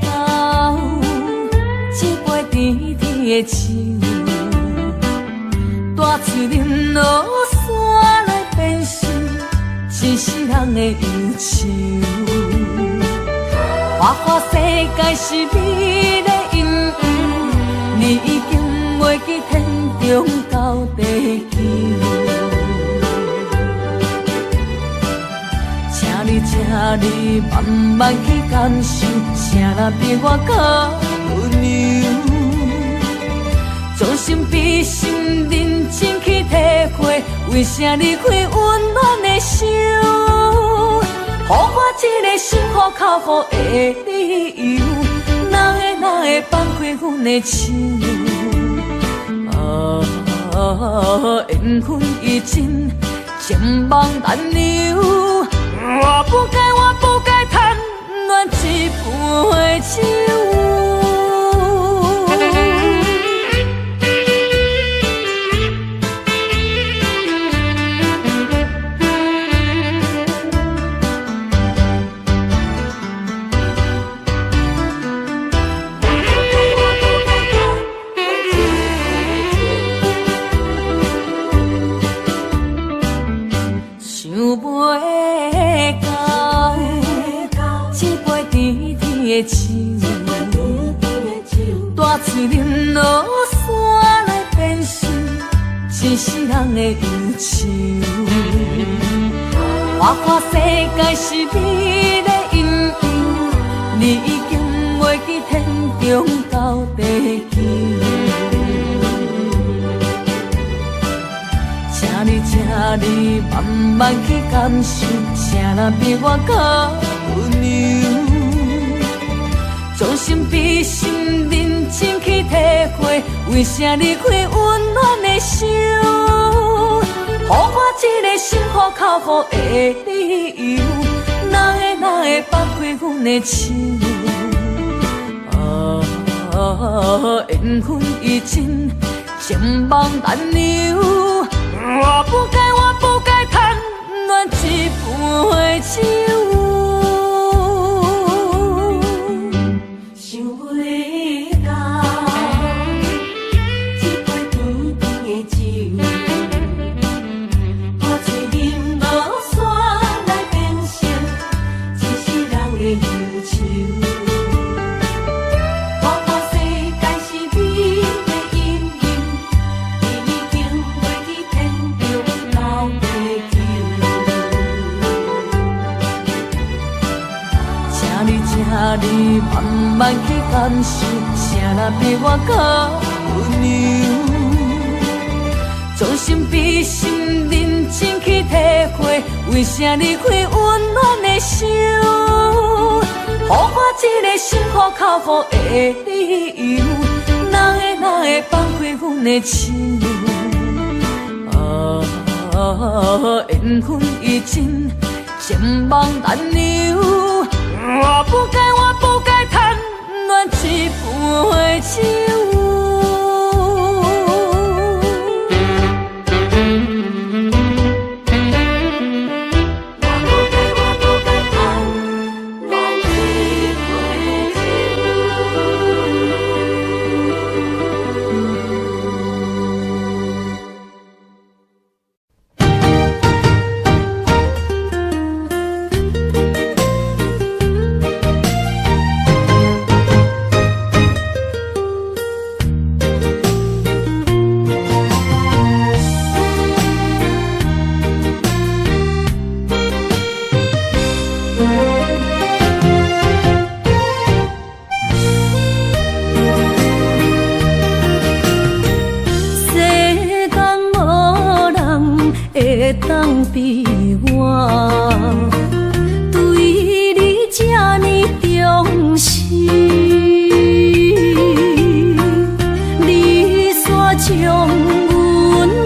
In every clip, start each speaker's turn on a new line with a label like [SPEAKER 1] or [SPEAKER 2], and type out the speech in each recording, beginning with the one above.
[SPEAKER 1] 到一杯甜甜的酒，大嘴饮落山来变成一世人的忧愁。花花世界是美丽阴影，你已经袂记天中到地球。请你慢慢去感受，谁人比我较温柔？将心比心，认真去体会，为啥离开温暖的手？予我一个心苦口苦的理由，哪会放开阮的手？缘分已尽，情梦难留。我不该贪恋一杯酒。大嘴饮落山来变成一世人的忧愁。花花世界是美丽阴影，你已经袂记天中到地球。请你慢慢去感受，谁人比我较温柔？将心比心，认真去体会，为啥离开温暖的手？予我一个心苦口苦的理由，哪会放开阮的手？缘分已尽，情梦难留。我不该贪恋一杯酒。你慢慢去感受，谁人比我较温柔？将心比心，认真去体会，为啥离开温暖的手？予我一个心苦口苦的理由，哪会放开阮的手？缘分已尽，情梦难留。我不该贪恋一杯酒。当比我对你这呢重视，你煞将阮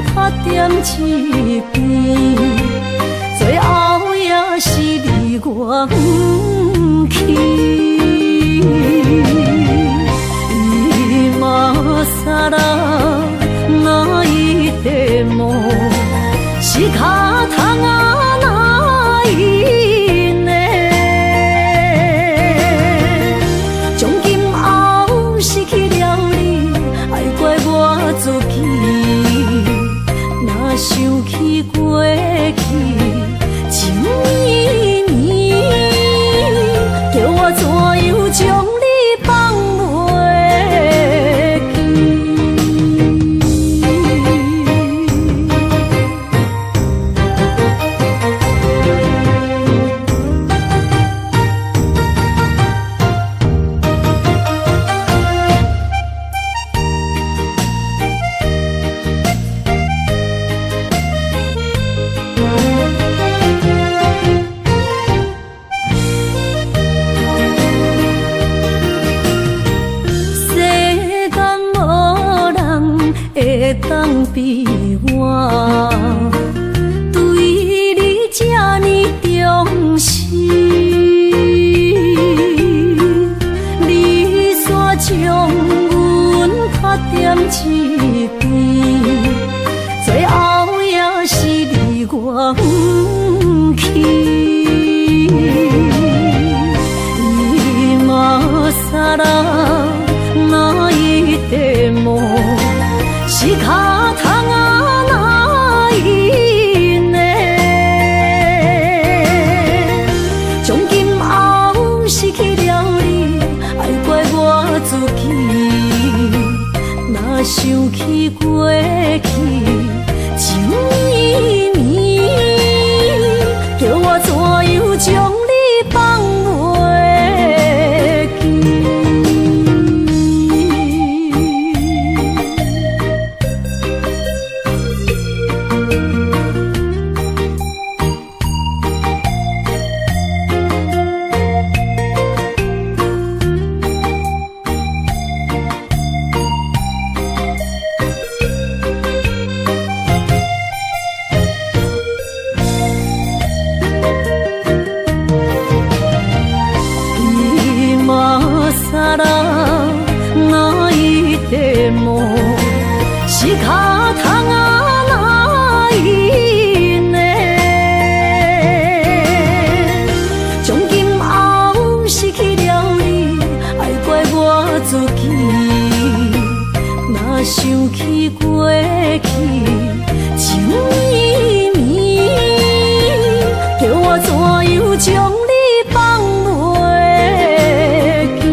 [SPEAKER 1] 拍点一边，最后也是离我不去。今さら泣いても仕方がないね。人比我对你这呢重视，你煞将阮拍点一边，最后也是离我不去。你嘛傻啦，哪一块毛是脚痛啊？哪一呢？从今后失去了你，爱怪我自己。若想起过去情绵绵，叫我怎样将你放袂记？哪一块毛是脚痛啊？哪一呢？从今后失去了你，爱怪我自己。若想起过去情绵绵，叫我怎样将你放袂记？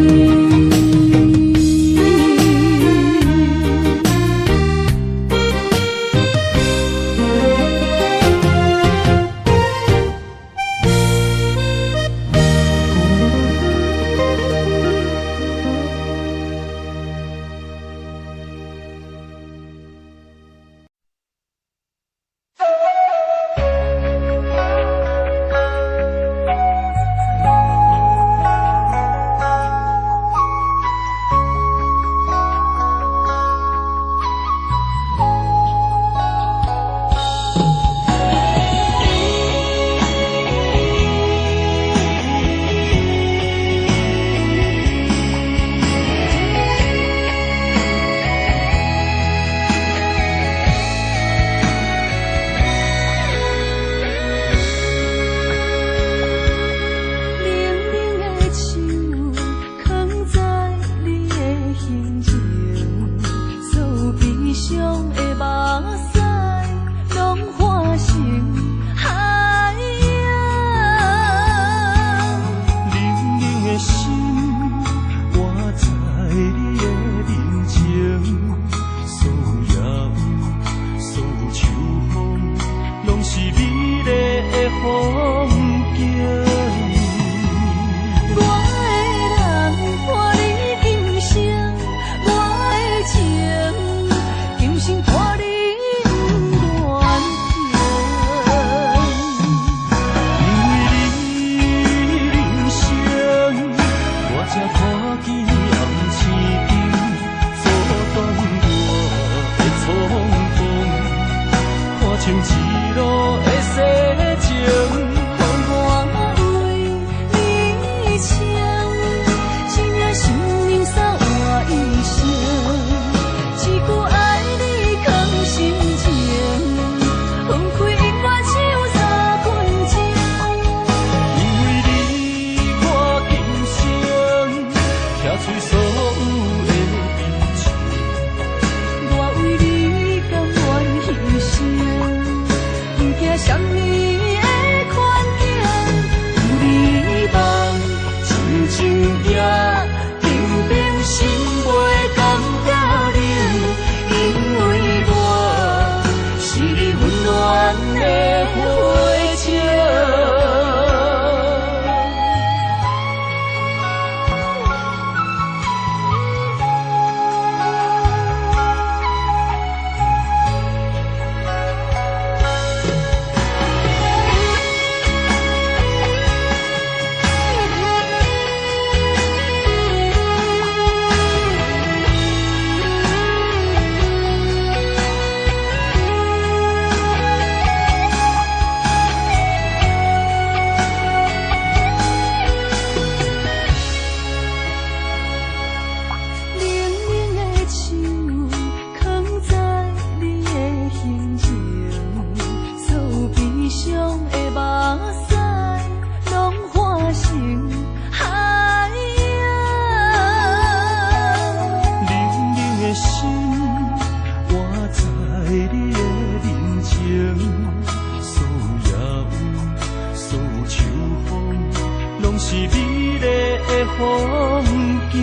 [SPEAKER 2] 境。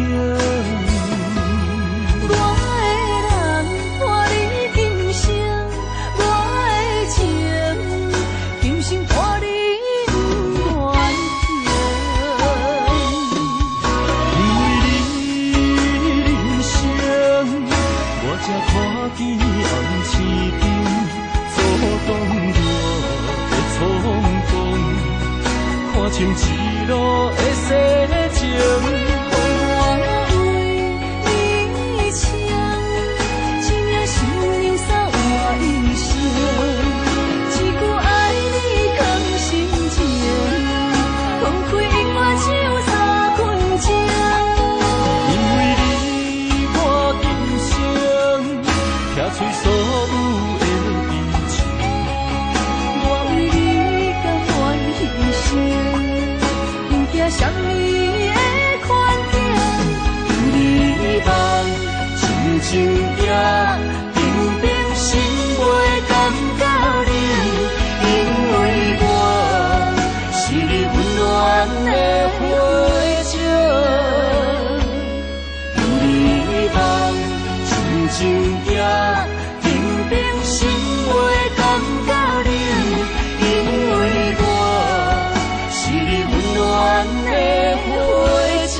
[SPEAKER 1] 我的人伴你今生，我的情今生伴你不愿
[SPEAKER 2] 因为你人生，我才看见红青灯，阻挡我的冲动，看清一路的世情。
[SPEAKER 1] 我为你唱，一命心灵散换一生，一句爱你藏心情，放开音乐唱三分钟。
[SPEAKER 2] 因为你我今生，拆碎所有的悲情。
[SPEAKER 1] 我为你甘愿牺牲，不惊什么的困境。
[SPEAKER 2] 有你梦，静静行，平平心袂感觉冷，因为我是你温暖的火种。有你梦，静静行，平平心袂感觉冷，因为我是你温暖的火种。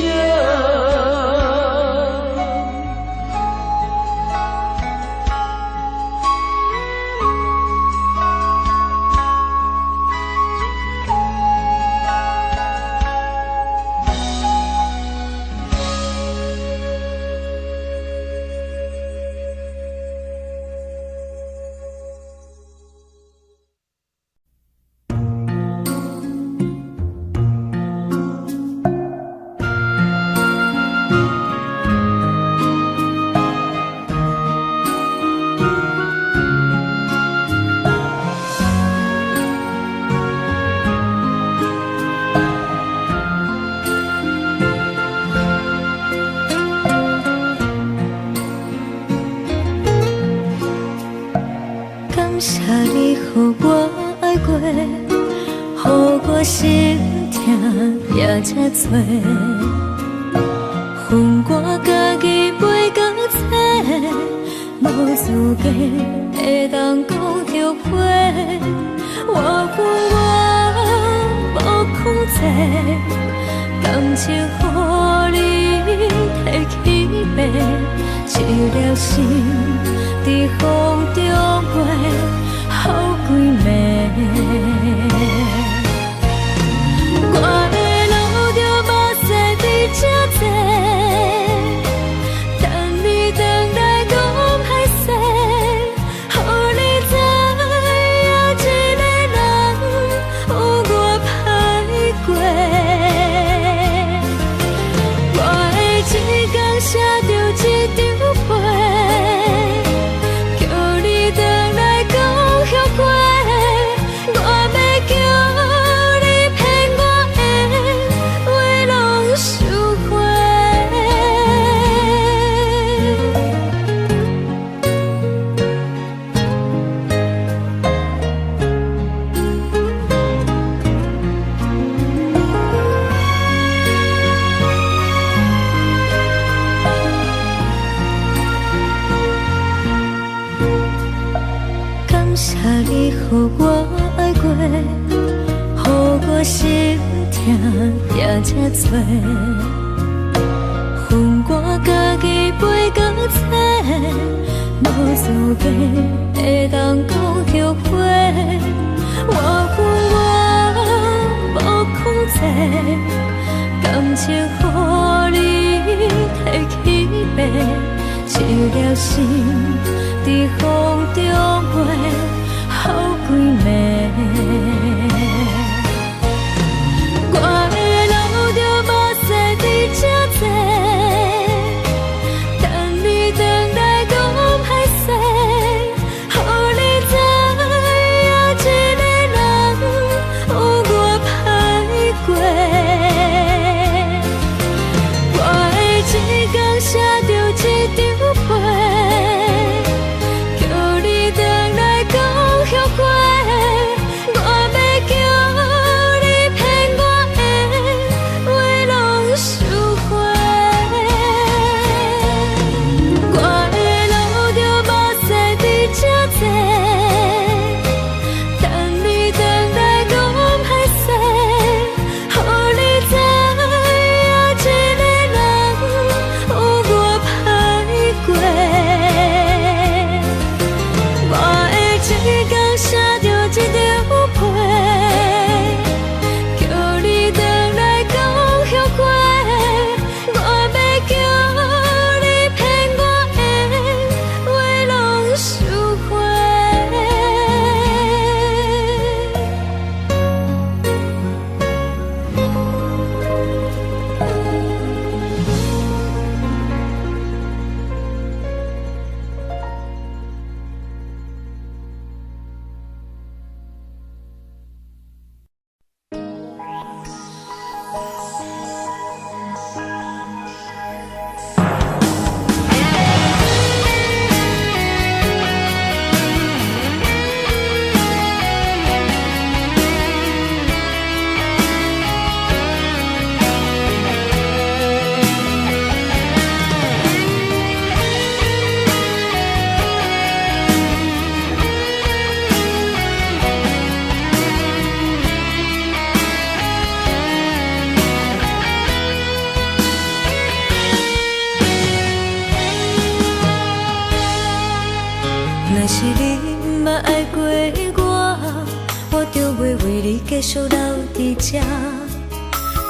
[SPEAKER 1] 感谢你，予我爱过，予我心痛也这多。恨我家己袂够切，无资格会当讲着话。我恨我无控制，感情予你提起白，一粒心在风中飞，好几暝。我的路着目屎在这多，等你回来讲歹势，予你知影一个人有我歹过。我的一天写着一张被，叫你回来讲后悔。我要叫你骗我的话拢收回。感谢你，予我爱过，予我心痛也这多。恨我家己袂够切，无资格会当讲着话。我恨我无控制，感情予你提起白，一粒心在风中飞，好几暝。我的路着目屎在这多，等你回来讲歹势，予你知影一个人有我歹过。我的一天写着一张被，叫你回来讲后悔。我要是你毋捌爱过我就袂为你继续留伫这。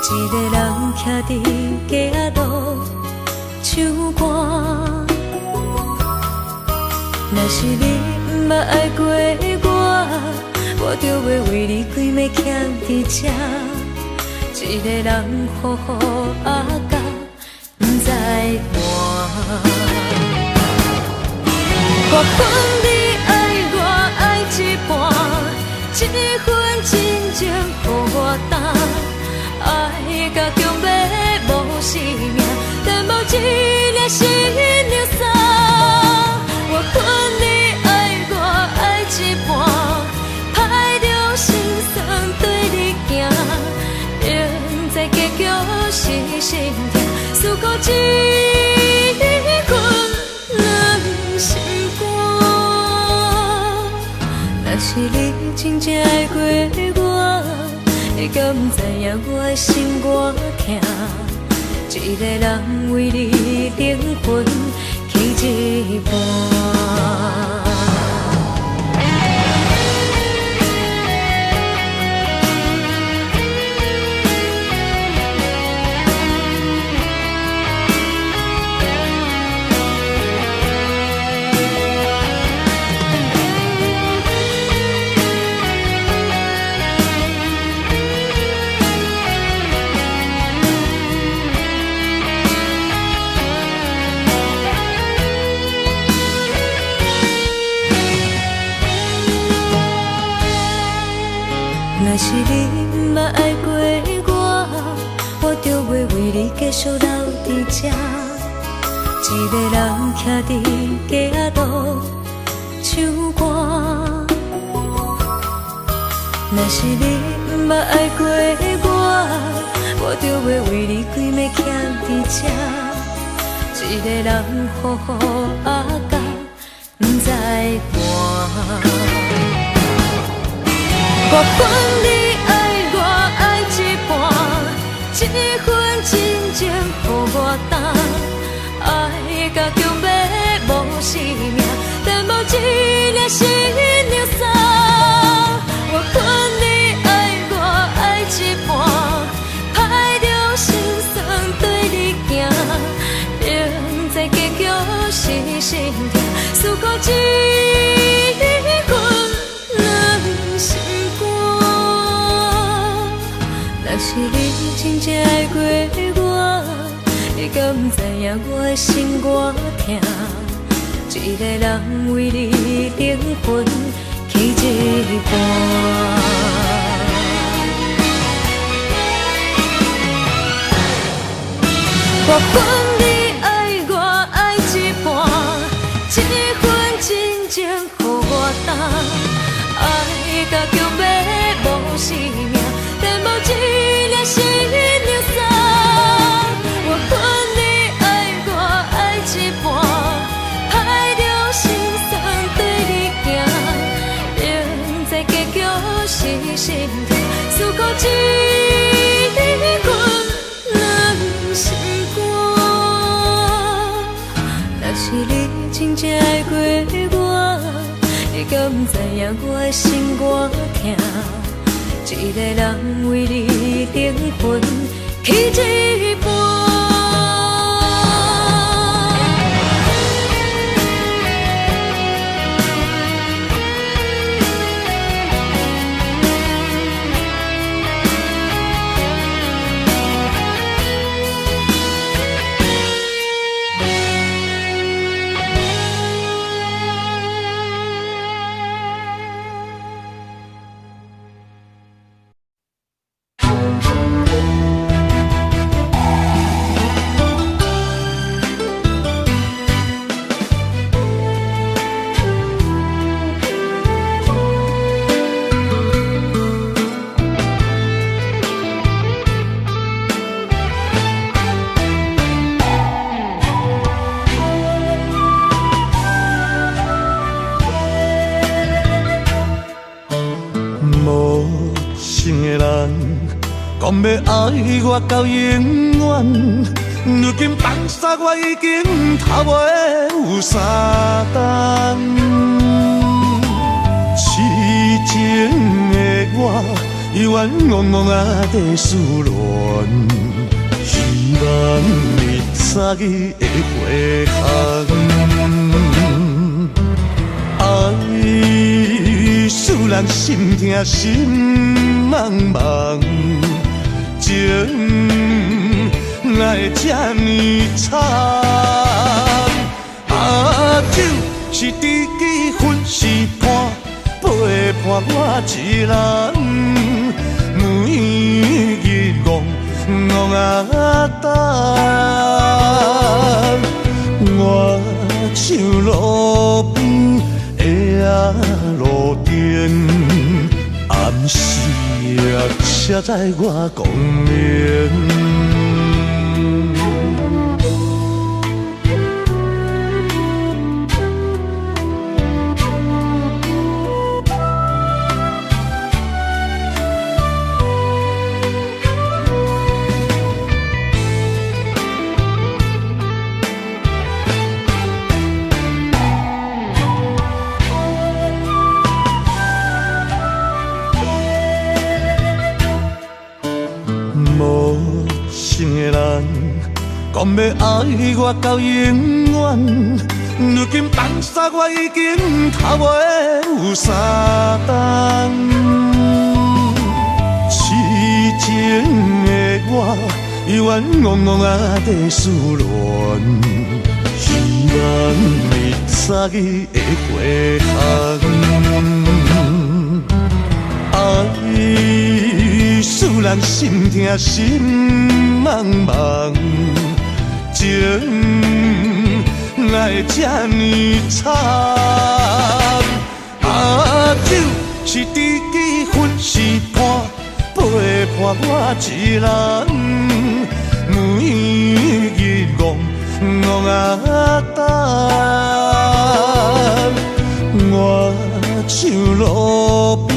[SPEAKER 1] 一个人徛伫街路唱歌。若是你毋捌爱过我就袂为你规暝徛伫这。一个人好好啊甲，不知伴。我分你爱我爱一半，这份真情予我担。爱甲强要无生命，但无一粒心流散。我分你爱我爱一半，歹着心酸对你行。现在结局是心痛，思顾一份两心肝。若是你真正爱过我，你敢不知影我的心偌痛？一个人为你灵魂去一半。若是你毋捌爱过我就袂为你继续留伫这。一个人徛伫街路唱歌。若是你毋捌爱过我就袂为你规暝徛伫这。一个人好好啊甲，不知伴。我分你爱我爱一半，这份真情予我担。爱甲强要无生命，但无一粒心流散。我分你爱我爱一半，歹着心酸对你行。现在结局是心痛，思顾一份两心。若是你真正爱过我，你敢不知影我的心偌痛？一个人为你灵魂去一半。我分你爱我爱一半，这份真情予我担。爱甲强要无生命，但无一粒心流散。我分你爱我爱一半，歹着心酸对你行。现在结局是心痛，思顾一份两心肝。若是你真正爱过我，你敢不知影我的心偌痛？一个人为你灵魂去一半。讲要爱我到永远，如今放下我已经头尾有三担。
[SPEAKER 2] 的我，犹原懵懵啊在思恋，希望你早日会回航。爱使人心痛心茫茫，情哪会这呢惨？酒是知己分是伴，陪伴我一人，每日戆戆啊等。我像路边的路灯，暗时车载我光明。讲要爱我到永远，如今放下我已经头尾有三冬。痴情的我，犹原懵懵啊在思恋，希望你早日会回航。爱使人心痛心茫茫。情哪会这呢惨？酒是知己分是伴，陪伴我一人，每日戆戆啊等。我像路边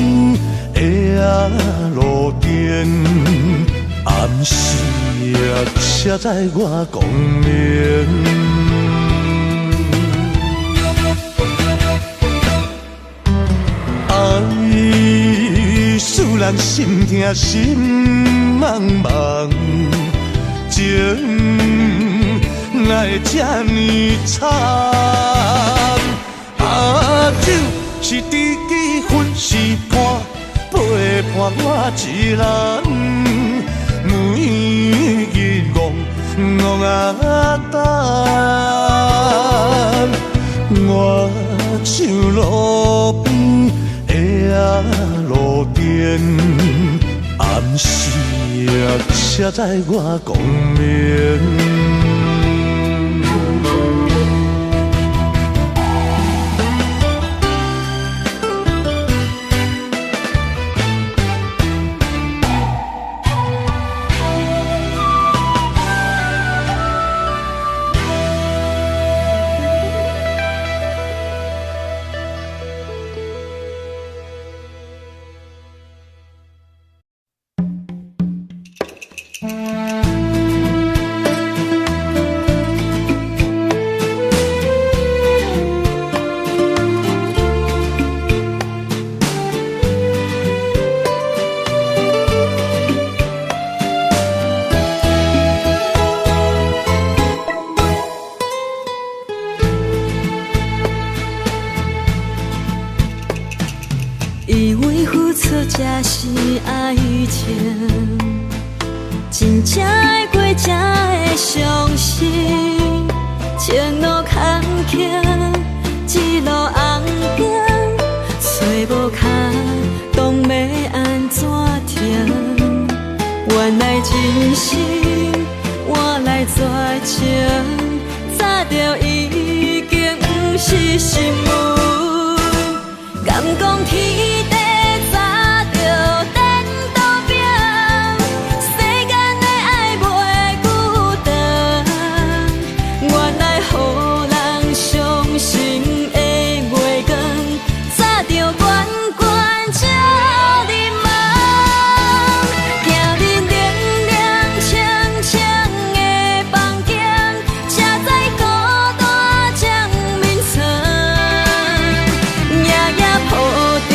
[SPEAKER 2] 的路灯，暗时车载我光明。爱使人心痛心茫茫，情哪会这呢惨？酒是知己分是伴，陪伴我一人，每日戆戆啊等。我像路边的路灯，暗时车载我光明。
[SPEAKER 1] 以为付出才是爱情，真正的过才会伤心。前路坎坷，一路红灯，找无脚，当要安怎停？原来真心换来绝情，早就已经不是心梦。敢讲天地早就颠倒平，世间的爱袂孤单。原来予人伤心的月光，早就关关照你梦。行日凉凉清清的房间，车载孤单将眠床。夜夜抱着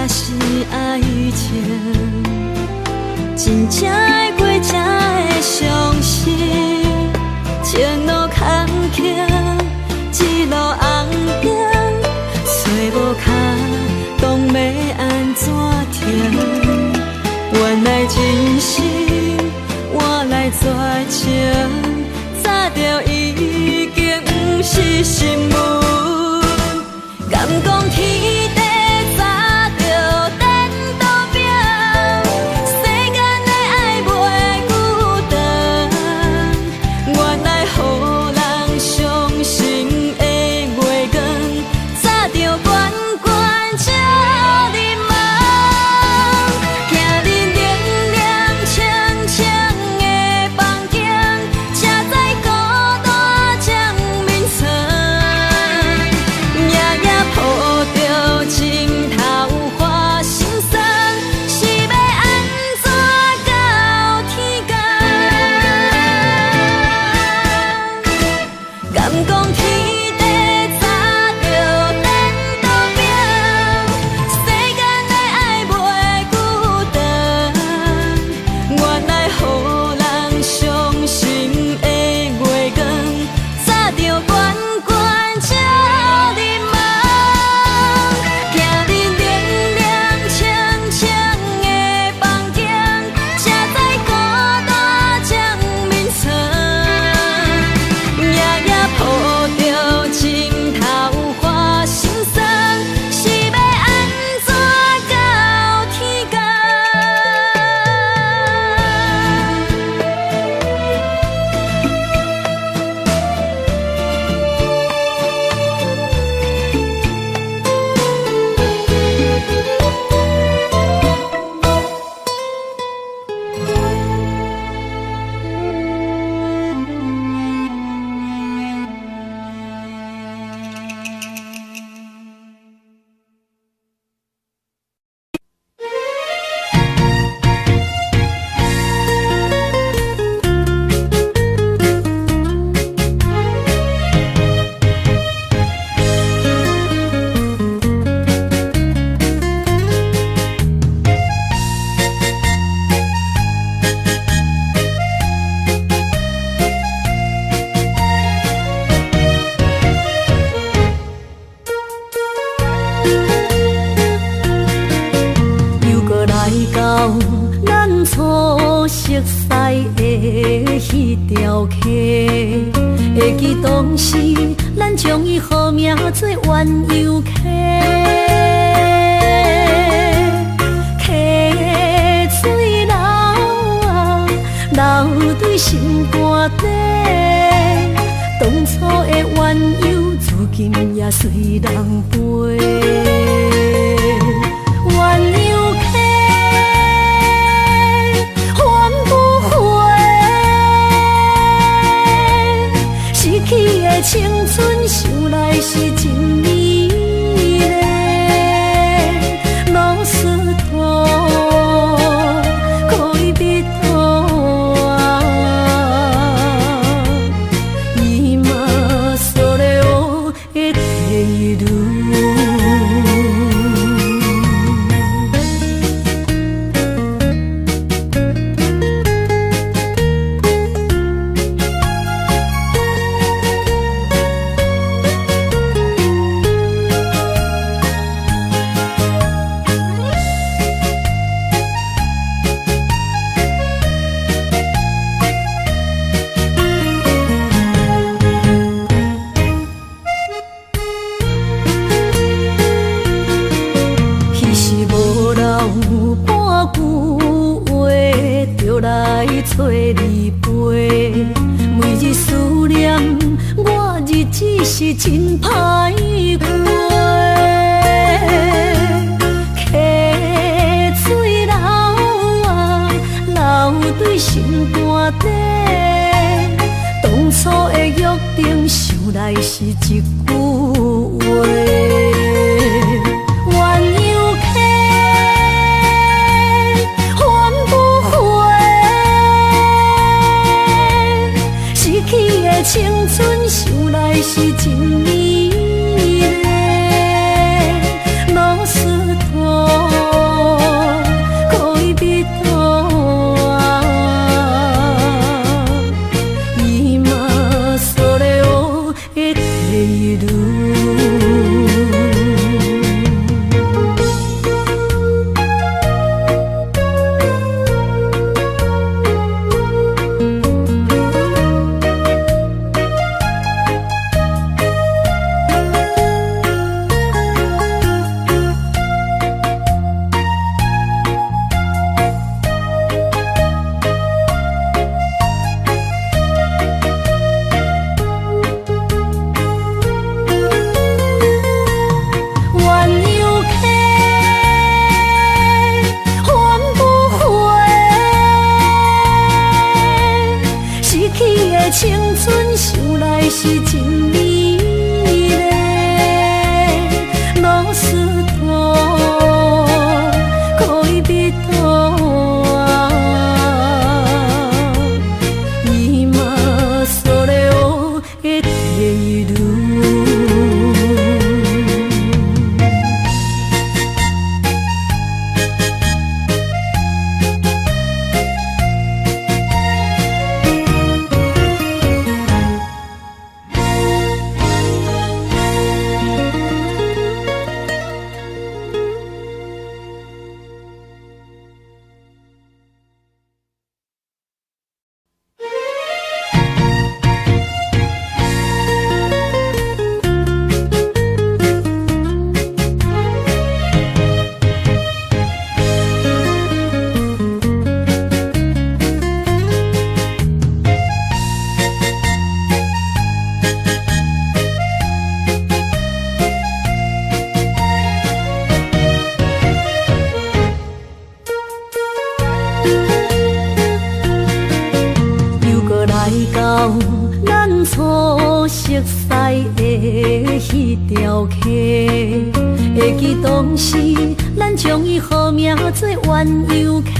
[SPEAKER 1] 是爱情，真正会过才会相信。前路坎坷，一路红灯，找无脚，当要安怎停？原来真心换来绝情，早就已经不是新闻。敢讲天地早就颠倒平，世间的爱袂孤单。原来予人伤心的月光，早就悬悬照你梦。行日凉凉清清的房间，车载孤单将眠床。夜夜抱着情头花心酸，是要安怎到天光？敢讲天地早就颠倒平，世间的爱袂孤单。原来予人伤心的月光，早就悬悬照你梦。行日凉凉清清的房间，车载孤单将眠床。夜夜抱着情头花心酸，是要安怎到天光？又搁来到咱初熟悉的迄条溪，会记当时咱将伊号名做鸳鸯溪。溪水流啊，流对心肝底。当初的鸳鸯，如今也随人飞。鸳鸯溪，还不回，逝去的青春想来是真美丽。老师徒，可以比图啊，伊嘛所了的地路。找你陪，每日思念，我日子是真歹过。溪水流啊，流对心肝底。当初的约定，想来是一句话。青春想来是真美丽，老师徒。是真美丽，老师徒可以比多啊，伊嘛所了的地路。咱初熟悉的迄条溪，会记当时咱将伊号名做鸳鸯溪。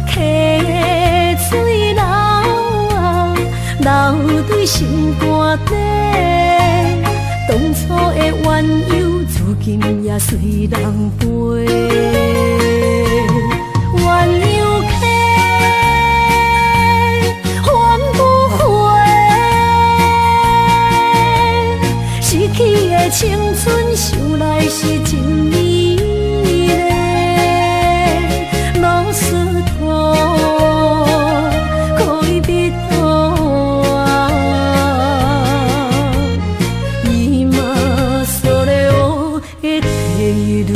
[SPEAKER 1] 溪水流啊，流对心肝底。当初的鸳鸯，如今也随人飞。鸳鸯溪。青春想来是真美丽，老师徒可以比多啊，伊嘛所了的地路。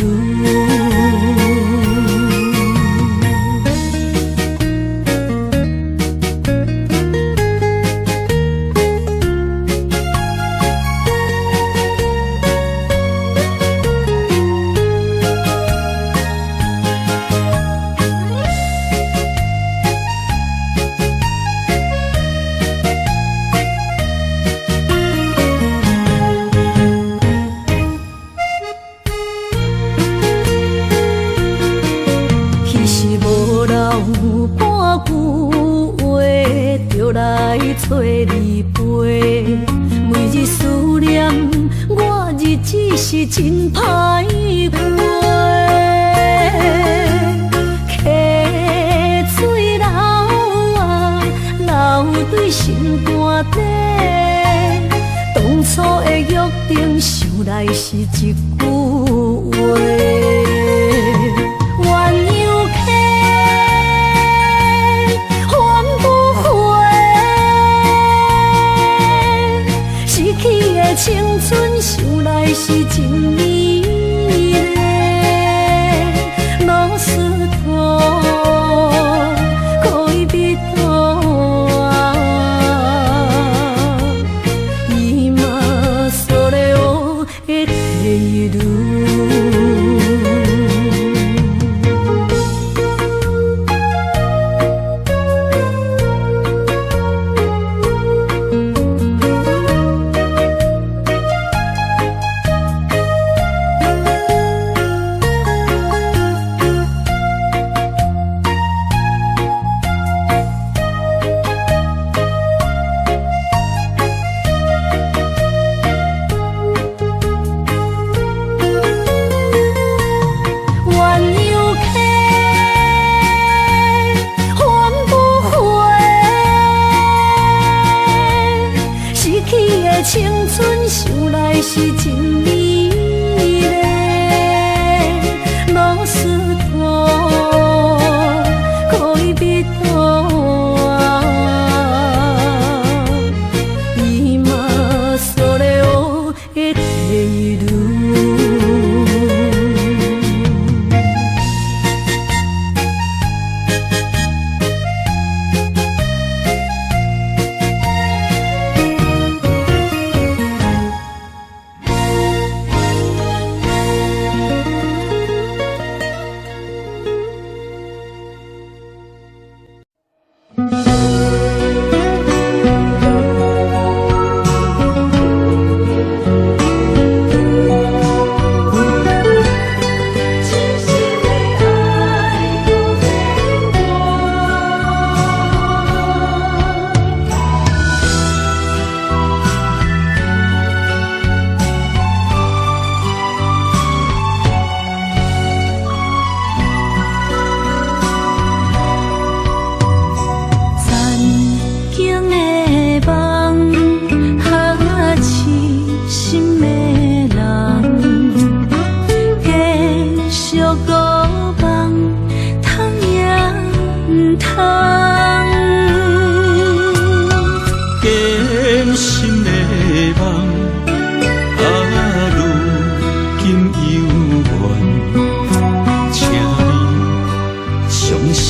[SPEAKER 1] 找你陪，每日思念我，日子是真歹过。溪水流啊，流对心肝底。当初的约定，想来是一句话。青春想来是真美丽，老师徒可以比多啊，伊嘛所了的地路。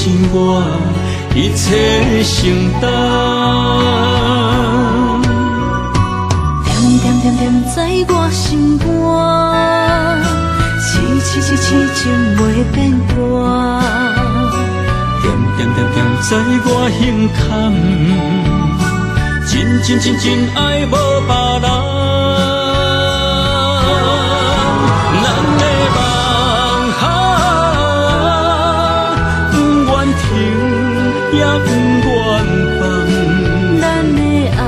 [SPEAKER 2] 信我一切承担。
[SPEAKER 1] 点点点点在我心肝，痴情袂变卦。
[SPEAKER 2] 点点点点在我胸坎，真爱无别人。咱的梦不愿停，也不愿放。
[SPEAKER 1] 咱的爱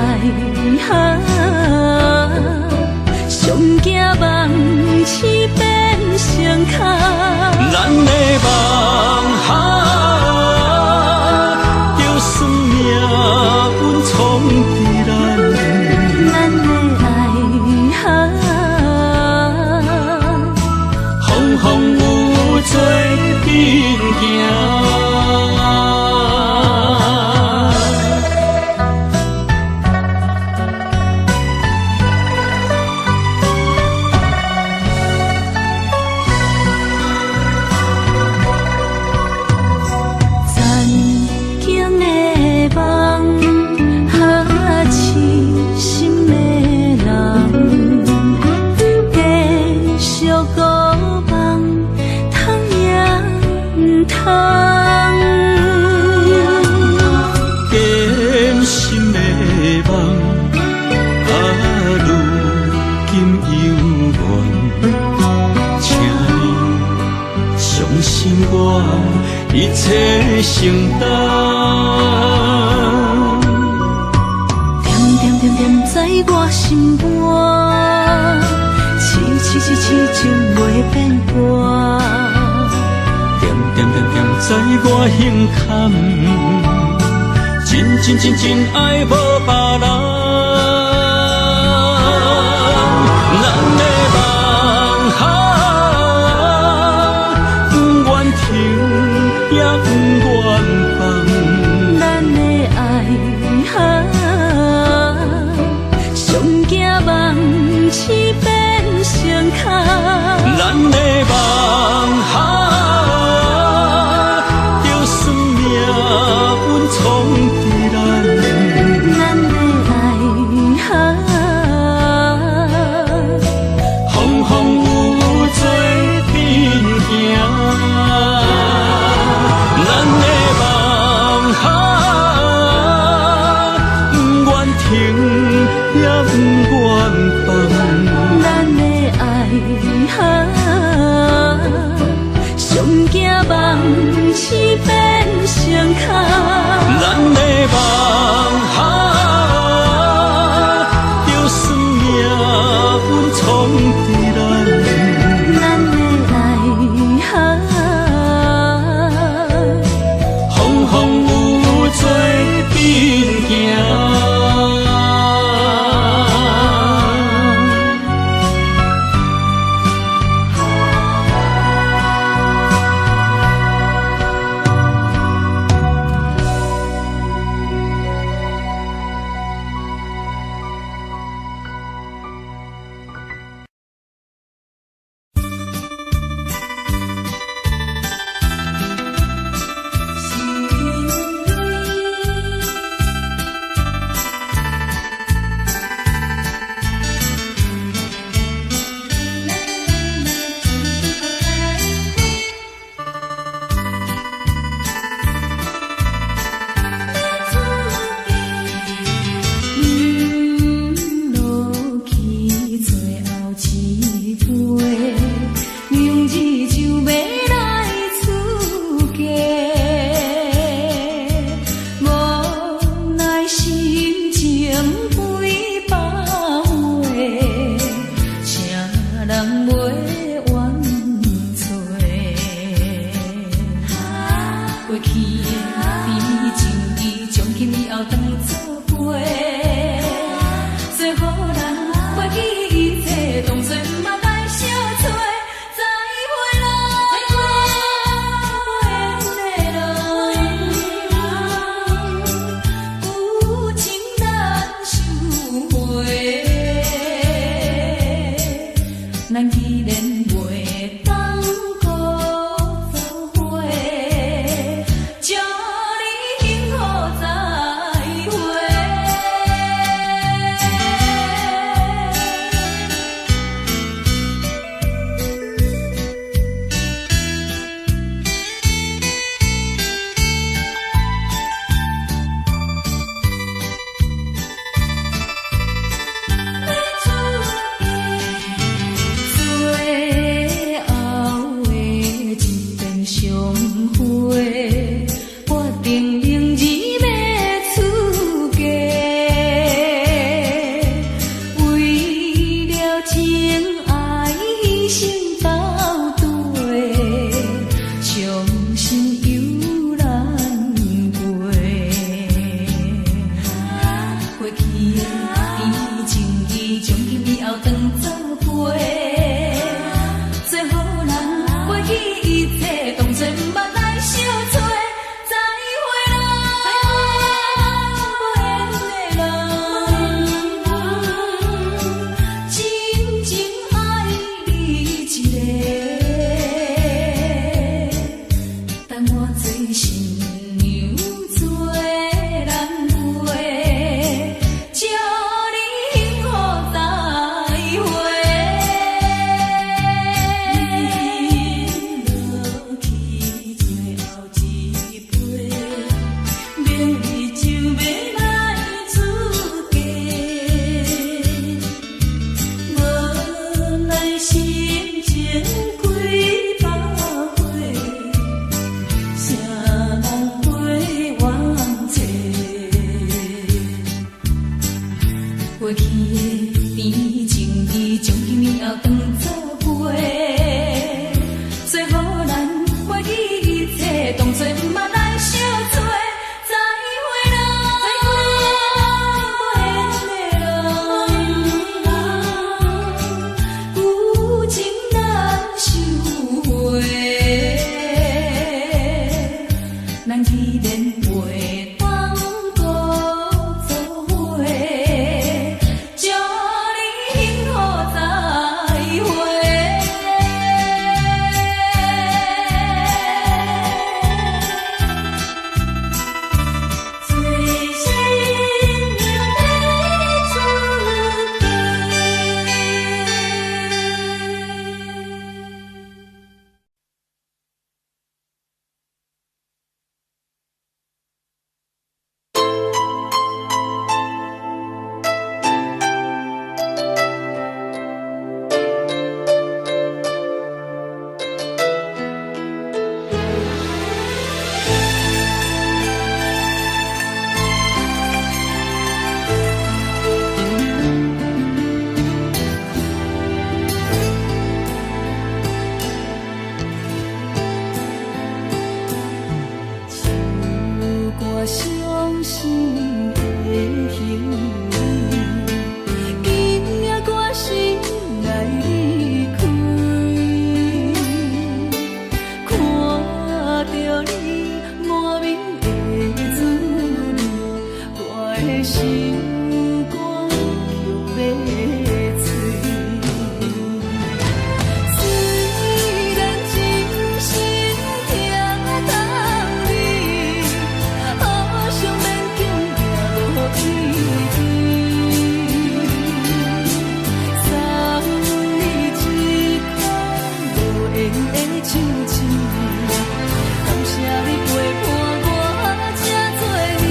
[SPEAKER 1] 上惊梦痴变成空。
[SPEAKER 2] 咱的梦就算命运冲伫咱，
[SPEAKER 1] 咱的爱
[SPEAKER 2] 风风雨做阵行。一切承担，
[SPEAKER 1] 点点点点在我心肝，痴情袂变卦。
[SPEAKER 2] 点点点点在我胸坎，真爱无别人。咱的梦不愿停，也不愿放。
[SPEAKER 1] 咱的爱上惊梦痴变成空。
[SPEAKER 2] 咱的梦就算命运冲伫咱，
[SPEAKER 1] 咱的爱
[SPEAKER 2] 风风雨做阵行。咱的梦不愿停，也不愿放。
[SPEAKER 1] 咱的爱上惊梦痴变成空。
[SPEAKER 2] 咱的梦就算命运冲伫咱，
[SPEAKER 1] 咱的爱
[SPEAKER 2] 风风雨做阵行。
[SPEAKER 1] 将会，我定能日要出家。为了情爱牺牲到底，伤心犹难过。过去的甜情意，从今以后当作陪。最好人过去一切，当作毋捌来相找。再会啦，无缘的人，真情爱你一个。等我做新娘，做人陪，祝你幸福再会。你落去最后一杯，明日就要来出家。无奈心情几百回，谁人陪冤妻？过去的甜情意，从今以后当作陪。最好咱过去一切，当作毋捌来相找。再会啦，有情难收回。咱既然袂当搁做伙，祝你幸福再会。做新娘要出我伤心的行为，今夜我心来离开，看着你满面的滋味，我的心肝却要碎。虽然真心疼当你，好想勉强行落一滴，送你一颗无缘的手指，感谢你陪伴我这多年。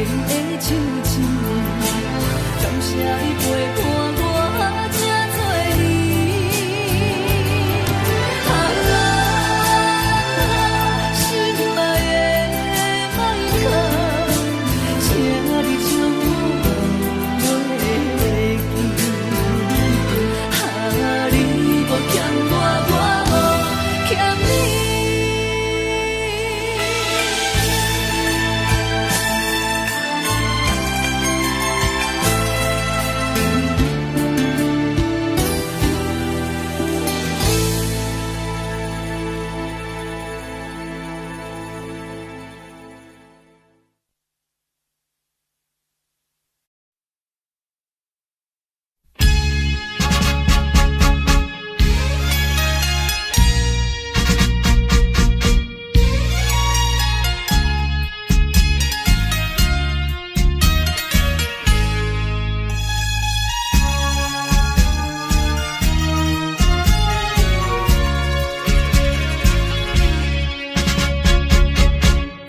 [SPEAKER 1] 的手指，感谢你陪伴我这多年。心爱的麦克，请你将我忘袂记。你无欠我，我无欠你。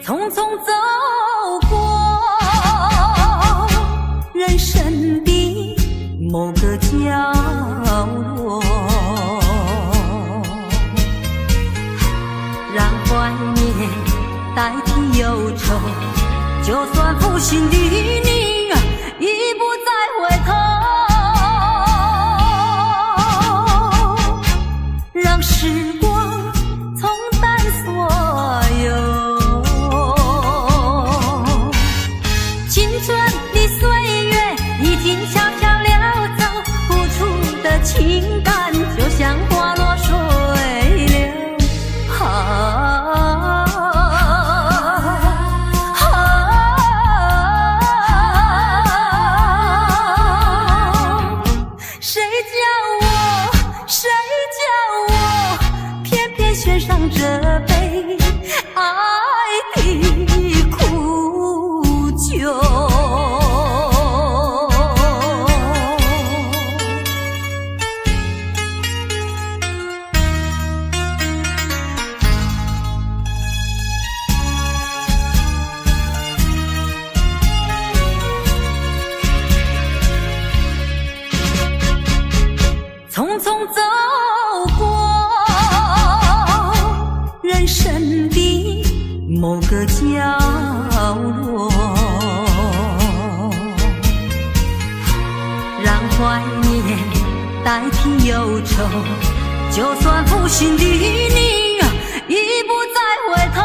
[SPEAKER 1] 匆匆走过人生的某个角落，让怀念代替忧愁，就算负心的你已不再回头，让时光冲淡所有。青春的岁月已经悄悄溜走，付出的情感就像花落水流。谁叫我偏偏选上这杯爱的苦酒。匆匆走过人生的某个角落，让怀念代替忧愁，就算负心的你已不再回头，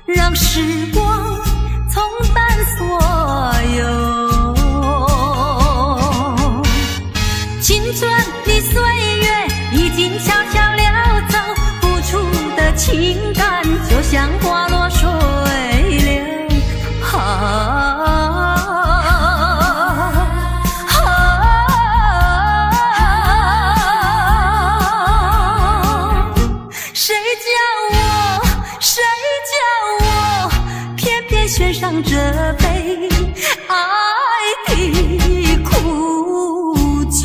[SPEAKER 1] 让时光冲淡所有。青春的岁月已经悄悄溜走，付出的情感就像花落水流。谁叫我偏偏选上这杯爱的苦酒。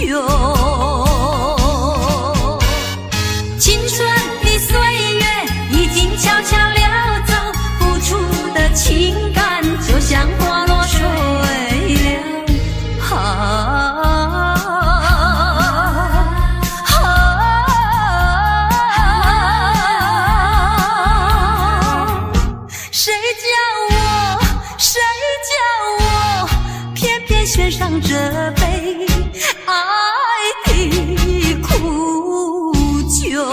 [SPEAKER 1] 青春的岁月已经悄悄溜走，付出的情感就像花落水流。谁叫我偏偏选上这杯爱的苦酒。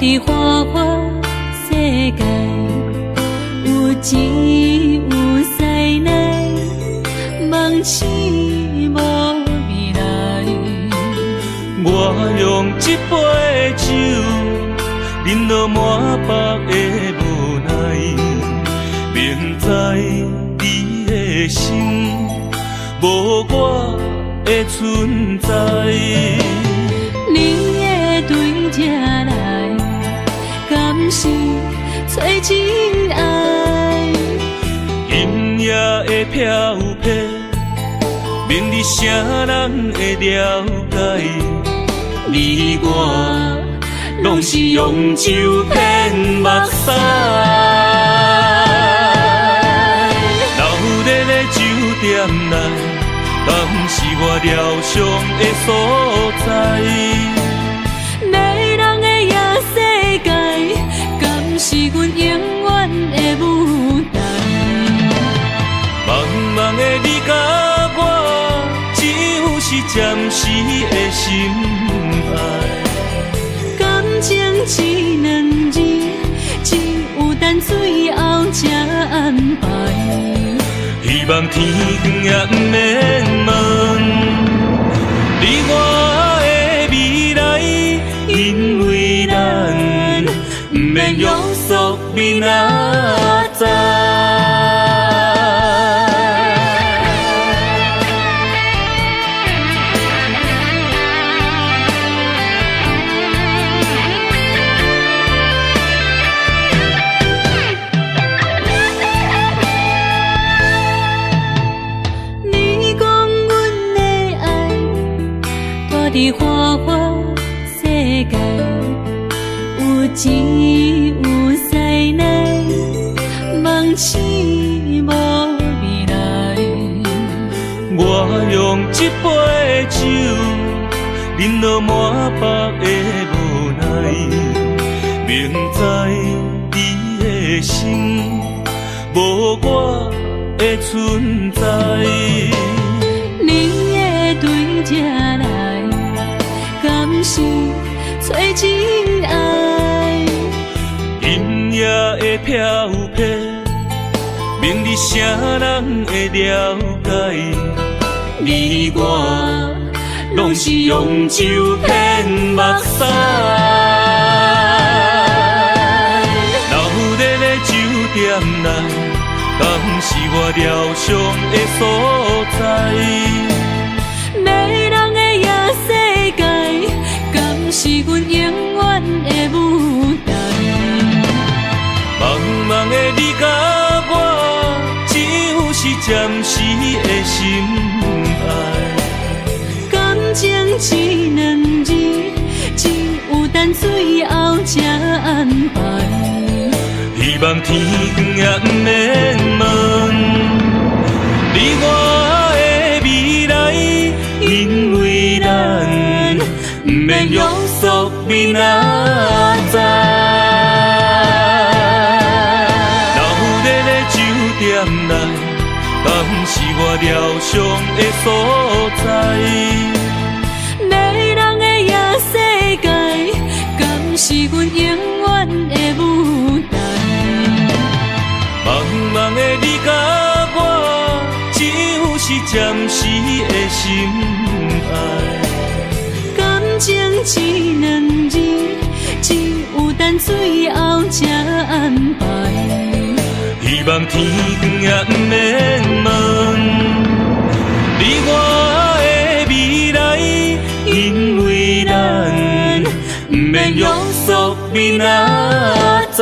[SPEAKER 1] 伫花花世界，有钱有西来，梦醒无未来。
[SPEAKER 2] 我用一杯酒，饮落满腹的无奈，明知你的心无我的存在。
[SPEAKER 1] 你的对这来，敢是找真爱？
[SPEAKER 2] 音乐的飘飘，明日谁人会了解？你我拢是用酒骗目屎，流热的酒店内，敢是我疗伤的所在？
[SPEAKER 1] 迷人的夜世界，敢是阮永远的舞台？
[SPEAKER 2] 茫茫的你甲我，只有是暂时的心爱。
[SPEAKER 1] 感情只两字，只有等最后才安排。
[SPEAKER 2] 希望天光也不免问你我的未来，因为咱不免约束明仔载。伫花花世界，有钱有西来，梦醒无未来。我用一杯酒，饮落满腹的无奈，明知你的心无我的存在。
[SPEAKER 1] 你的对这来，敢是找真爱？
[SPEAKER 2] 音乐的飘飘，明日谁人会了解？你我拢是用酒骗目屎，流热的酒店内，敢是我疗伤的所在？
[SPEAKER 1] 迷人的夜世界，敢是阮永远的舞台？
[SPEAKER 2] 茫茫的你甲我，只有是暂时的心爱。
[SPEAKER 1] 感情只两字，只有等最后才安排。
[SPEAKER 2] 希望天光也不免问你我的未来，因为咱不免约束明仔载。流热的酒店内，敢是我疗伤的所在？
[SPEAKER 1] 迷人的夜世界，敢是阮永远的舞台？
[SPEAKER 2] 茫茫的你甲我，只有是暂时的心爱。
[SPEAKER 1] 感情只两字，只有等最后才安排。
[SPEAKER 2] 希望天光也不免问你我的未来，因为咱不免约束明仔载。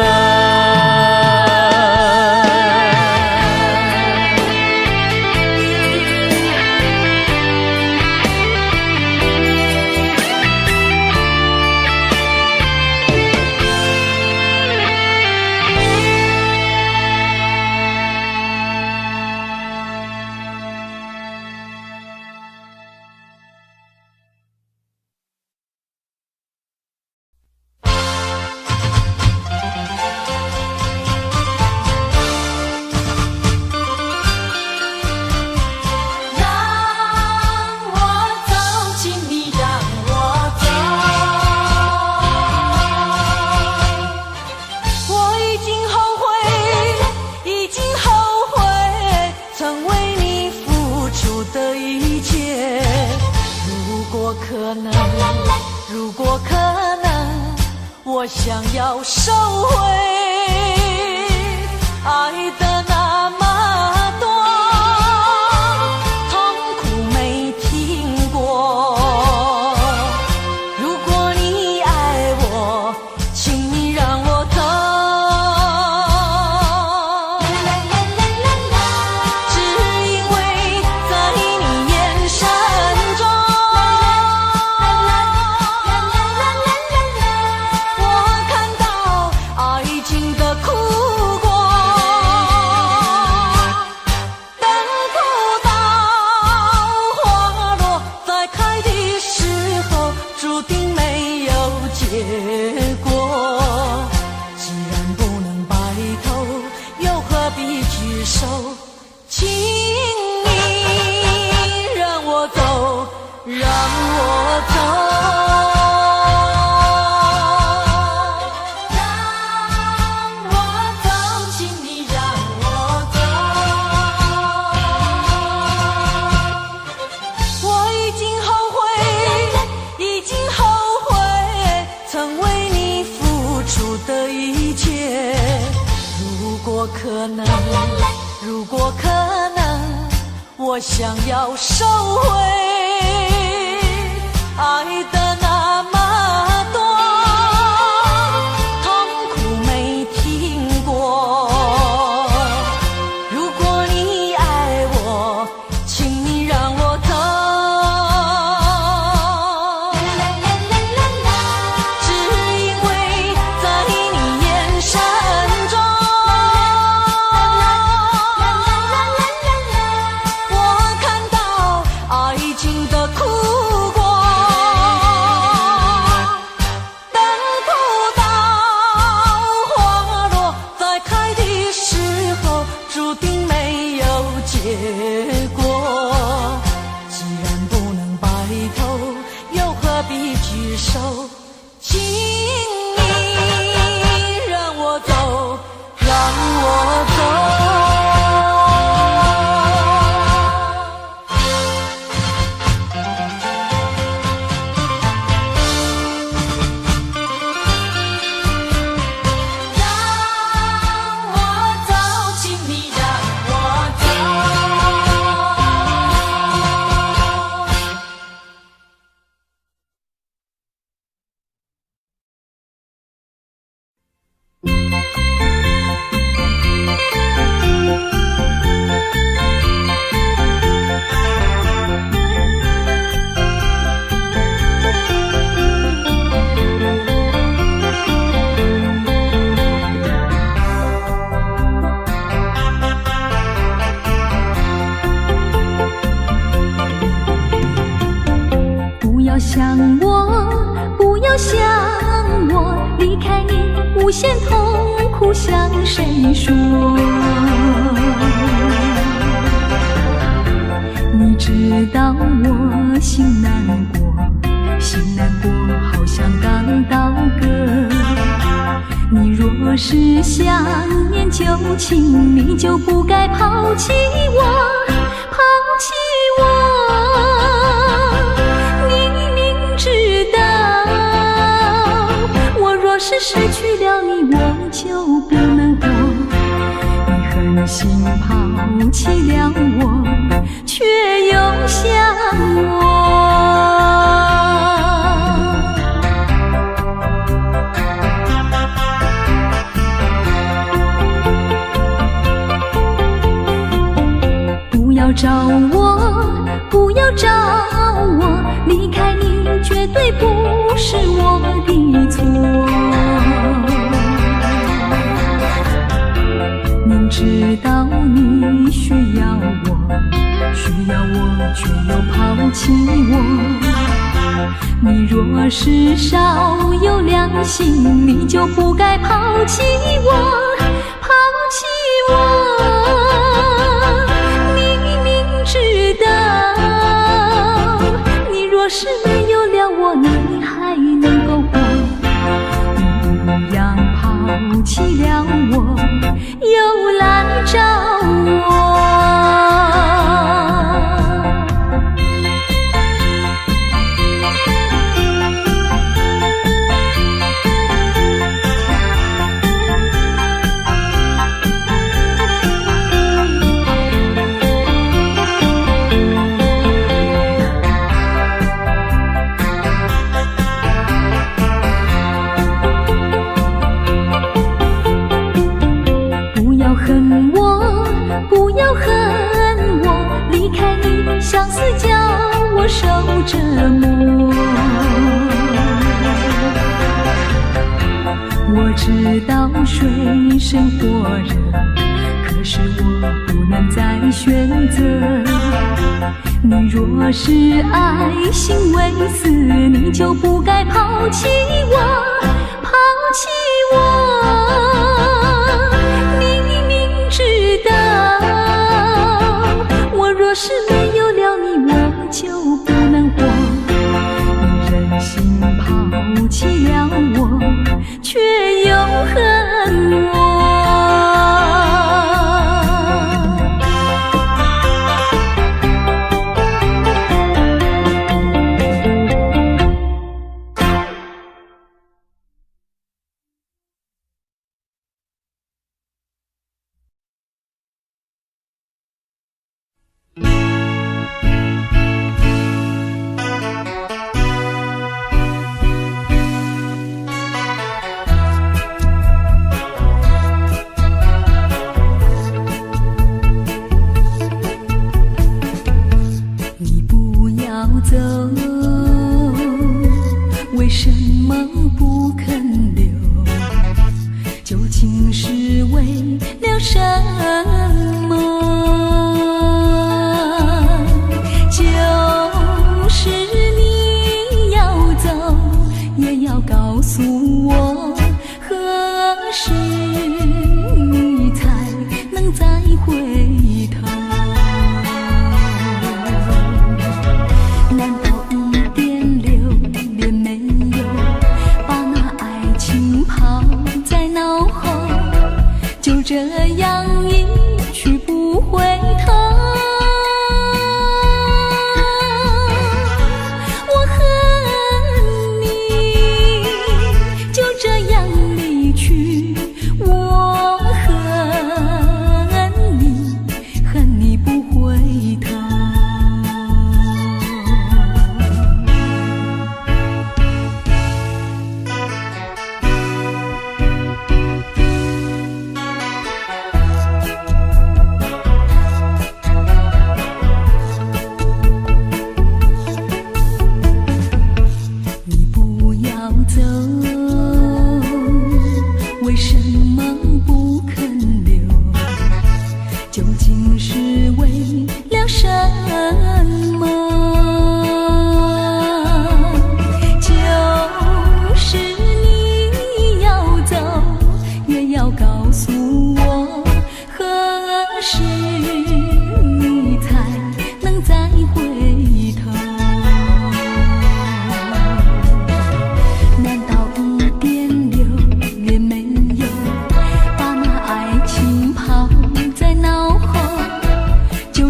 [SPEAKER 1] 可能，如果可能，我想要收回爱的那么多，痛苦没听过。如果你爱我，请你让我走。只因为在你眼神中，我看到爱情的苦果。等不到花落再开的时候，注定没有结果。既然不能白头，又何必举手？请你让我走，让我走。让我走，请你让我走。我已经后悔，已经后悔曾为你付出的一切。如果可能，如果可能，我想要收回爱的那么多，痛苦没听过。如果你爱我，请你让我走。只因为在你眼神中，我看到爱情的苦果。等不到花落再开的时候，注定没有结果。既然不能白头，又何必举手？请你让我走，让我走。让我走，请你让我走。不要想我，不要想我，离开你无限痛苦向谁说？你知道我心难过，心难过好像刚到歌。你若是想念旧情，你就不该抛弃我，抛弃我。你明知道，我若是失去了你，我就不能活。你狠心抛弃了我，却又想我。不要找我，不要找我，离开你绝对不是我的错。明知道你需要我，却又抛弃我。你若是少有良心，你就不该抛弃我，抛弃我。知道，你若是没有了我，你还能够活。你一样抛弃了我，又来找我。折磨。我知道水深火热，可是我不能再选择。你若是爱心未死，你就不该抛弃我，抛弃我。你明知道，我若是没有了你，我就不能活。你忍心抛弃了我，却又恨我。为什么不肯留？究竟是为了什么？就是你要走，也要告诉我，何时你才能再回头？难道一点留恋没有，把那爱情抛在脑后，就这样一去不回头？我恨你，就这样离去，我恨你，恨你不回头。走，为什么不肯留？究竟是为了什么？就是你要走，也要告诉我，何时你才能再回头？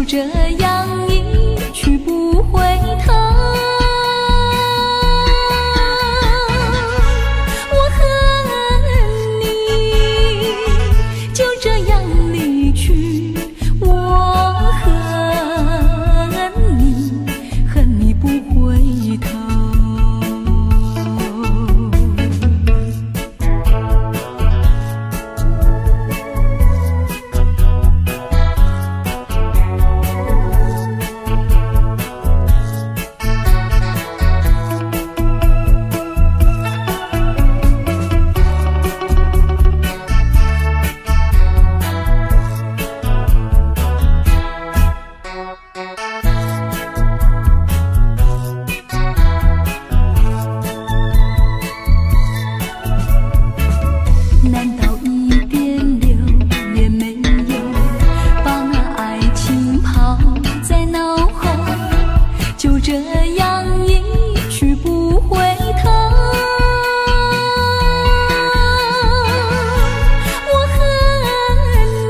[SPEAKER 1] 这样一去不回头，我恨你，就这样离去，我恨你，恨你不回头。难道一点留恋没有，把那爱情抛在脑后，就这样一去不回头？我恨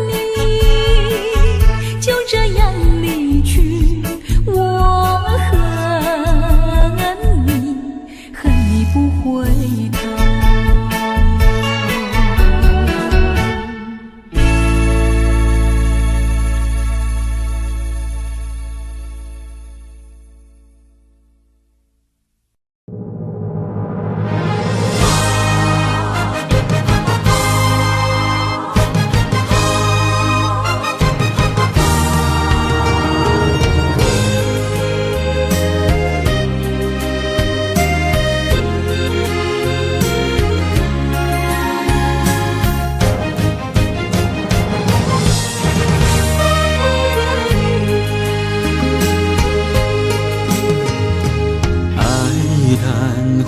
[SPEAKER 1] 你，就这样离去，我恨你，恨你不回头。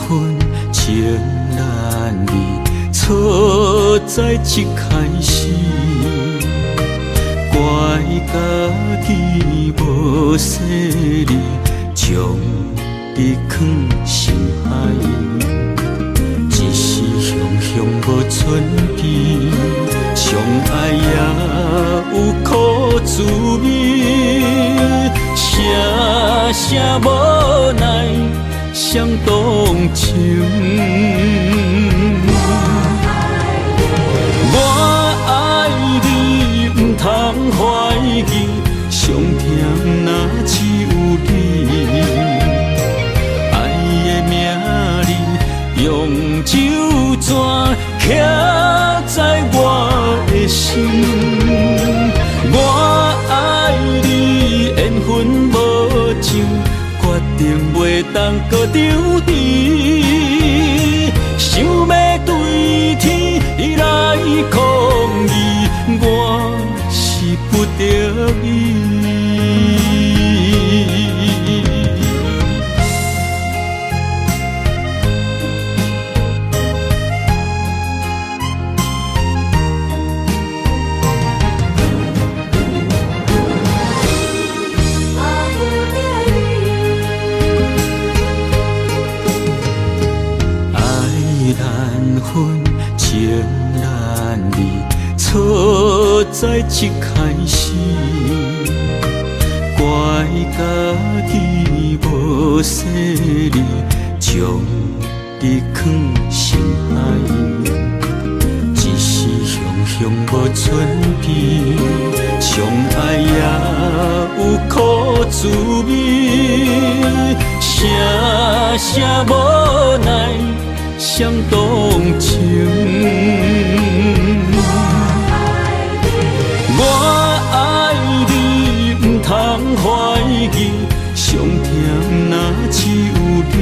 [SPEAKER 2] 份情难离，错在一开始，怪家己无细腻，将你放心海。一时雄雄无存边，相爱也有苦滋味，声声无奈伤动情。我爱你，不通怀疑，上甜若只有你。爱的名字，用酒泉刻在我的心。我爱你，缘分无尽，决定袂当搁丢弃。想要对天来抗议，我是不得已。情难离，错在一开始，怪家己无细腻，将你放心海。一时雄雄无存边，相爱也有苦滋味，声声无奈伤动情。我爱你，不通怀疑，上甜若只有你。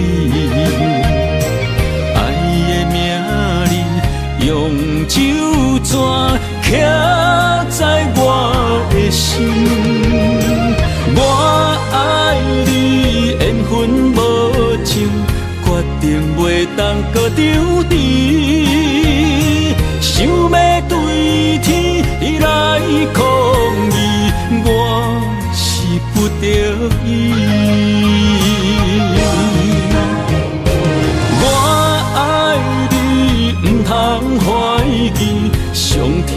[SPEAKER 2] 爱的名字，用酒泉刻在我的心。我爱你，缘分无尽，决定袂当搁丢弃。想要对天来抗议，我是不得已。我爱你，不通怀疑，上甜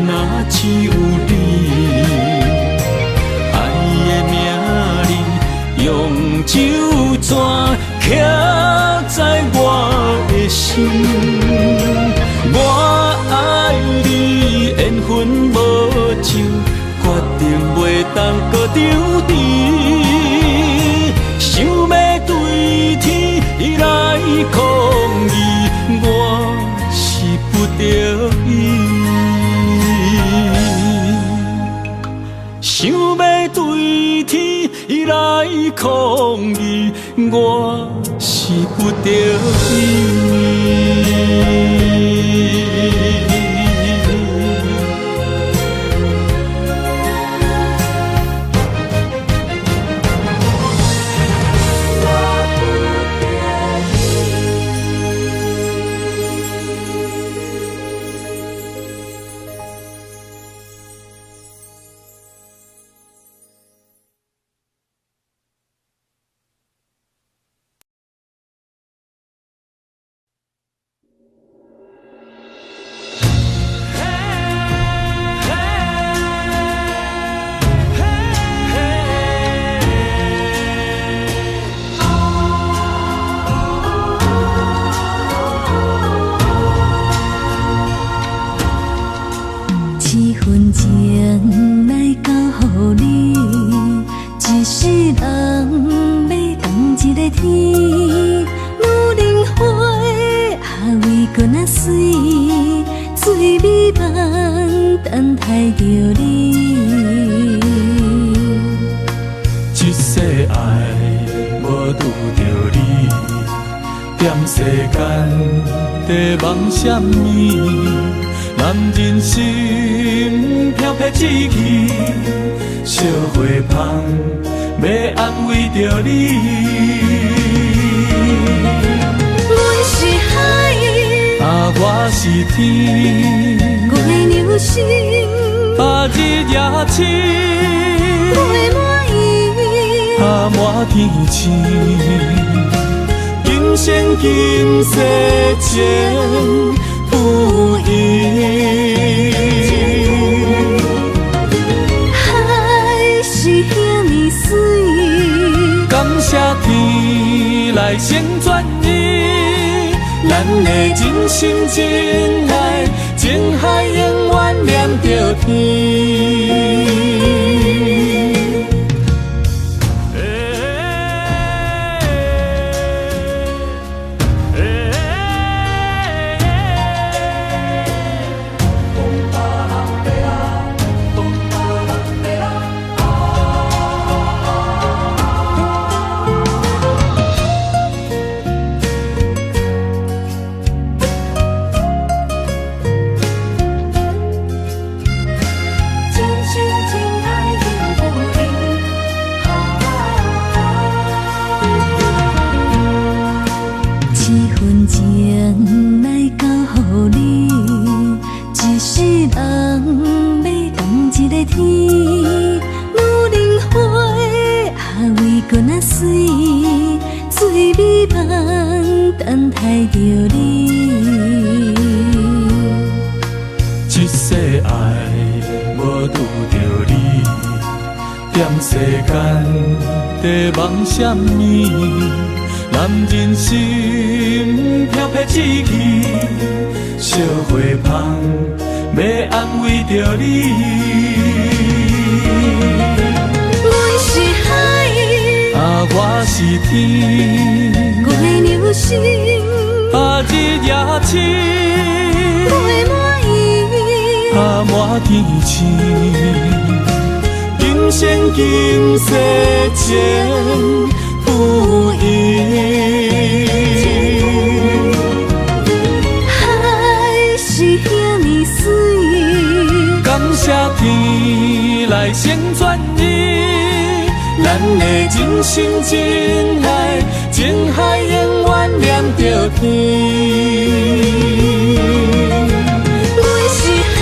[SPEAKER 2] 若只有你。爱的名字，用酒泉刻在我的心。我爱你，缘分无尽，决定袂当搁丢弃。想要对天来抗议，我是不得已。想要对天来抗议，我是不得已。梦什么？男人心飘撇志气，烧花香要安慰着你。我是天，
[SPEAKER 1] 我的流星，
[SPEAKER 2] 日夜星，
[SPEAKER 1] 陪满伊，
[SPEAKER 2] 满天星，今生今世情不移。
[SPEAKER 1] 海是遐尼水，
[SPEAKER 2] 感谢天来成全伊，咱的真心真爱，情海永远念着天。一世爱无拄着你，踮世间地梦什么？男人心飘撇志气，烧花香要安慰着你。
[SPEAKER 1] 我是海，
[SPEAKER 2] 我是天，
[SPEAKER 1] 我的流星，
[SPEAKER 2] 日夜星，
[SPEAKER 1] 陪满伊，
[SPEAKER 2] 满天星，今生今世情不移。
[SPEAKER 1] 海是遐尼水，
[SPEAKER 2] 感谢天来成全伊，咱的真心真爱，情海永远念着天。
[SPEAKER 1] 我是海，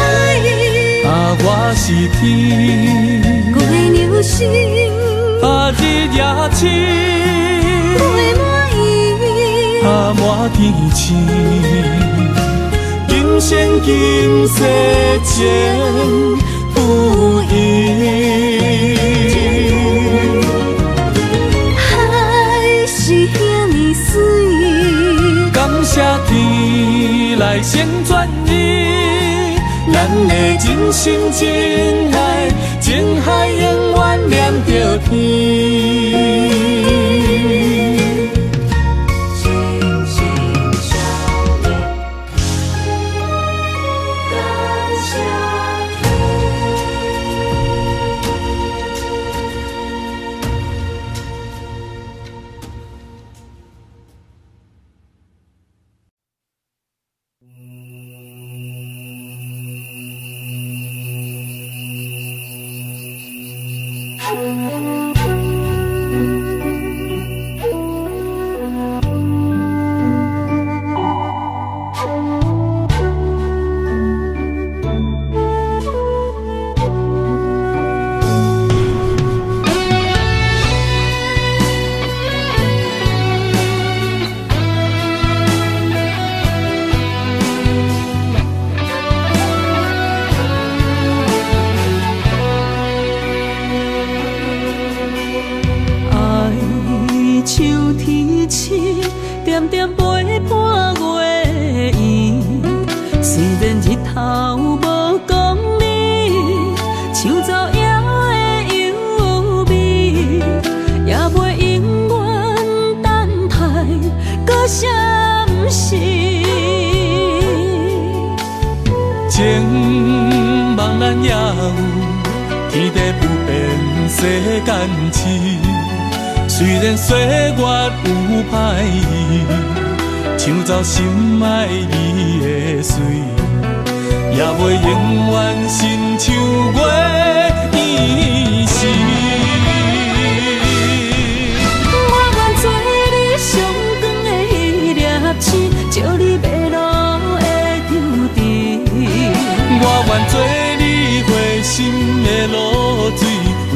[SPEAKER 2] 我是天，
[SPEAKER 1] 我的流星，
[SPEAKER 2] 日夜星，
[SPEAKER 1] 陪满伊，
[SPEAKER 2] 满天星，今生今世情不移。
[SPEAKER 1] 海是遐尼水，
[SPEAKER 2] 感谢天来成全伊，咱的真心真爱，情海永远念着天。
[SPEAKER 1] 点点陪伴月圆，虽然日头无讲理，像走夜的优美，也袂永远等待，搁啥不是？
[SPEAKER 2] 情茫然也有天地不变世间事。虽然岁月有歹意，抢走心爱你的水，也袂永远亲像月圆时。
[SPEAKER 1] 我愿做你上光的迄粒星，照你迷路的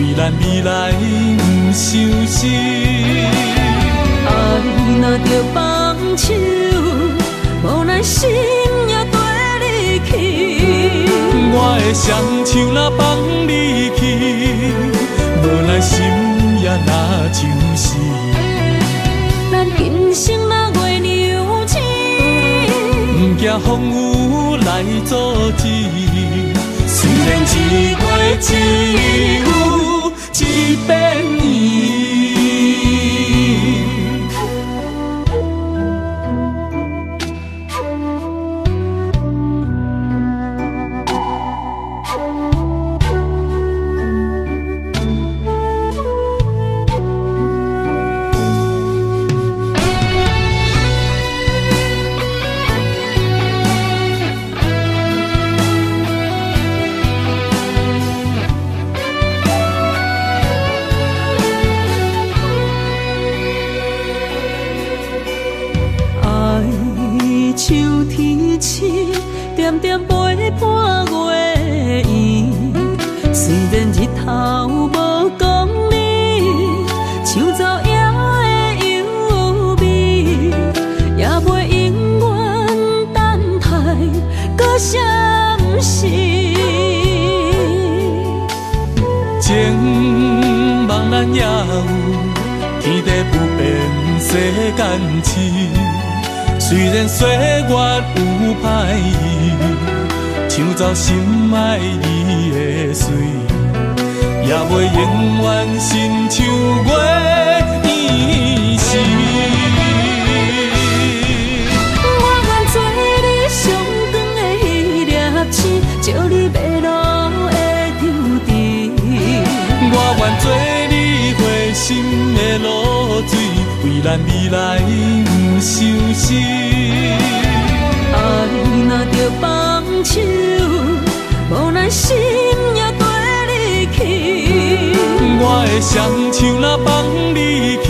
[SPEAKER 2] 为咱未来不伤心。
[SPEAKER 1] 爱若着放手，无奈心也跟你去。
[SPEAKER 2] 我的双手若放你去，无奈心也若像死。
[SPEAKER 1] 咱今生若月娘亲，
[SPEAKER 2] 不惊风雨来阻止。虽然一月只有一遍年。
[SPEAKER 1] 秋天起，点点陪伴月圆。虽然日头无讲你，像走夜的幽味，也袂永远等待搁闪烁。
[SPEAKER 2] 情茫然也有，天地不变，世间痴。虽然岁月有歹意，抢走心爱你的水，也袂永远亲像月圆时。
[SPEAKER 1] 我愿做你上长的迄粒星，照你迷路的丢滴。
[SPEAKER 2] 我愿做你回心的露水，为咱未来不伤心。
[SPEAKER 1] 爱若着放手，无奈心也跟你去。
[SPEAKER 2] 我的双手若放你去，